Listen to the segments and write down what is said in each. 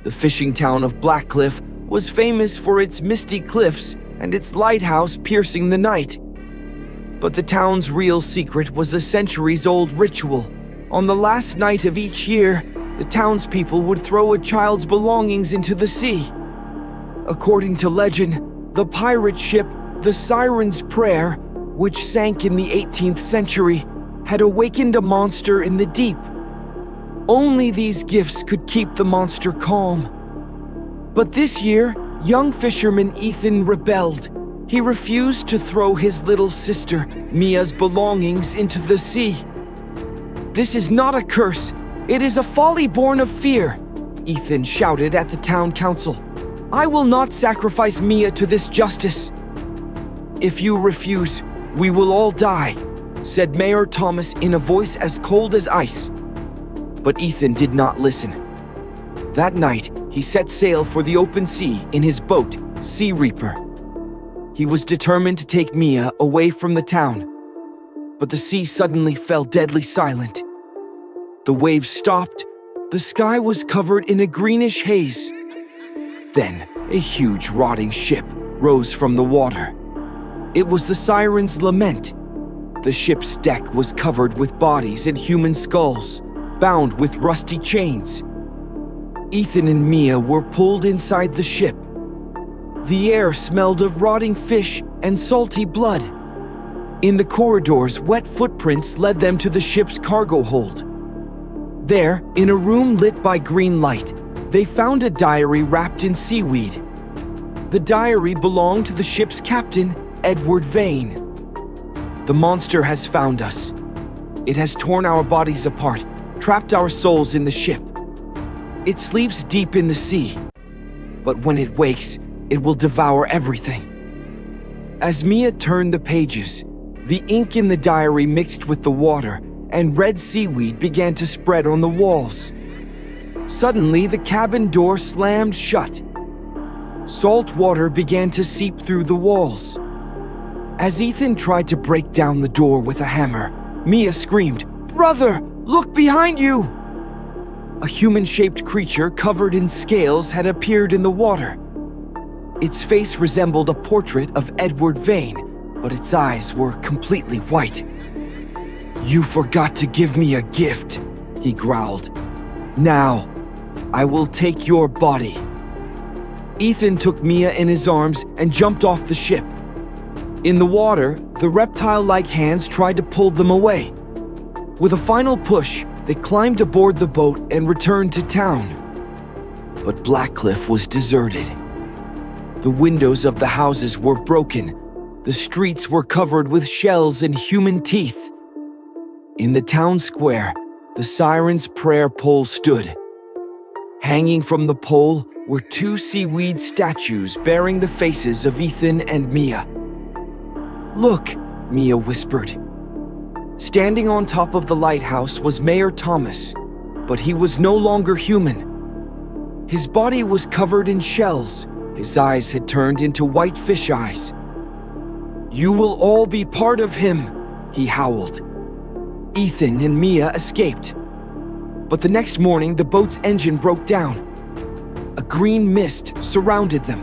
The fishing town of Blackcliff was famous for its misty cliffs and its lighthouse piercing the night. But the town's real secret was a centuries-old ritual. On the last night of each year, the townspeople would throw a child's belongings into the sea. According to legend, the pirate ship, the Siren's Prayer, which sank in the 18th century, had awakened a monster in the deep. Only these gifts could keep the monster calm. But this year, young fisherman Ethan rebelled. He refused to throw his little sister, Mia's belongings into the sea. "This is not a curse. It is a folly born of fear," Ethan shouted at the town council. "I will not sacrifice Mia to this justice." "If you refuse, we will all die," said Mayor Thomas in a voice as cold as ice. But Ethan did not listen. That night, he set sail for the open sea in his boat, Sea Reaper. He was determined to take Mia away from the town. But the sea suddenly fell deadly silent. The waves stopped. The sky was covered in a greenish haze. Then, a huge rotting ship rose from the water. It was the Siren's Lament. The ship's deck was covered with bodies and human skulls, bound with rusty chains. Ethan and Mia were pulled inside the ship. The air smelled of rotting fish and salty blood. In the corridors, wet footprints led them to the ship's cargo hold. There, in a room lit by green light, they found a diary wrapped in seaweed. The diary belonged to the ship's captain, Edward Vane. "The monster has found us. It has torn our bodies apart, trapped our souls in the ship. It sleeps deep in the sea, but when it wakes, it will devour everything." As Mia turned the pages, the ink in the diary mixed with the water, and red seaweed began to spread on the walls. Suddenly, the cabin door slammed shut. Salt water began to seep through the walls. As Ethan tried to break down the door with a hammer, Mia screamed, "Brother, look behind you!" A human-shaped creature covered in scales had appeared in the water. Its face resembled a portrait of Edward Vane, but its eyes were completely white. "You forgot to give me a gift," he growled. "Now, I will take your body." Ethan took Mia in his arms and jumped off the ship. In the water, the reptile-like hands tried to pull them away. With a final push, they climbed aboard the boat and returned to town. But Blackcliff was deserted. The windows of the houses were broken. The streets were covered with shells and human teeth. In the town square, the Siren's Prayer pole stood. Hanging from the pole were two seaweed statues bearing the faces of Ethan and Mia. "Look," Mia whispered. Standing on top of the lighthouse was Mayor Thomas, but he was no longer human. His body was covered in shells. His eyes had turned into white fish eyes. "You will all be part of him," he howled. Ethan and Mia escaped. But the next morning, the boat's engine broke down. A green mist surrounded them.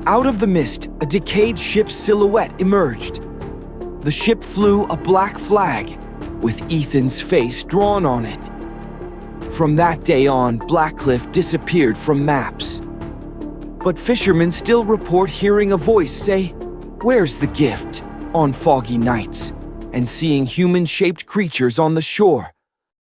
Out of the mist, a decayed ship's silhouette emerged. The ship flew a black flag, with Ethan's face drawn on it. From that day on, Blackcliff disappeared from maps. But fishermen still report hearing a voice say, "Where's the gift?" on foggy nights, and seeing human-shaped creatures on the shore.